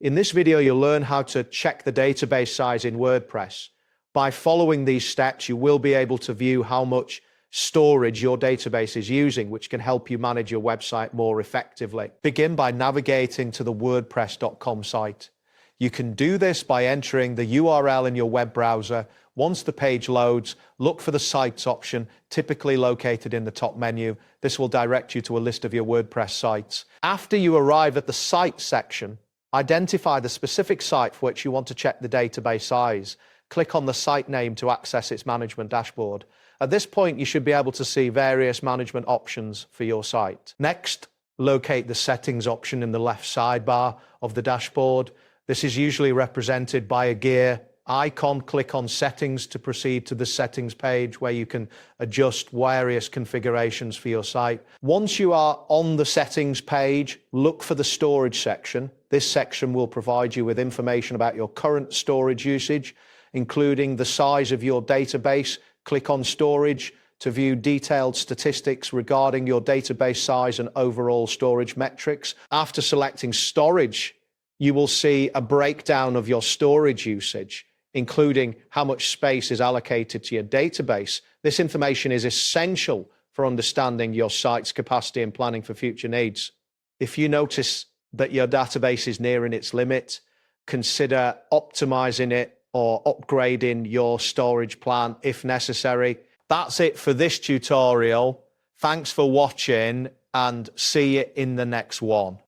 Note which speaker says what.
Speaker 1: In this video, you'll learn how to check the database size in WordPress. By following these steps, you will be able to view how much storage your database is using, which can help you manage your website more effectively. Begin by navigating to the WordPress.com site. You can do this by entering the URL in your web browser. Once the page loads, look for the Sites option, typically located in the top menu. This will direct you to a list of your WordPress sites. After you arrive at the Sites section, identify the specific site for which you want to check the database size. Click on the site name to access its management dashboard. At this point, you should be able to see various management options for your site. Next, locate the Settings option in the left sidebar of the dashboard. This is usually represented by a gear icon. Click on Settings to proceed to the Settings page where you can adjust various configurations for your site. Once you are on the Settings page, look for the Storage section. This section will provide you with information about your current storage usage, including the size of your database. Click on Storage to view detailed statistics regarding your database size and overall storage metrics. After selecting Storage, you will see a breakdown of your storage usage, including how much space is allocated to your database. This information is essential for understanding your site's capacity and planning for future needs. If you notice that your database is nearing its limit, consider optimizing it or upgrading your storage plan if necessary. That's it for this tutorial. Thanks for watching and see you in the next one.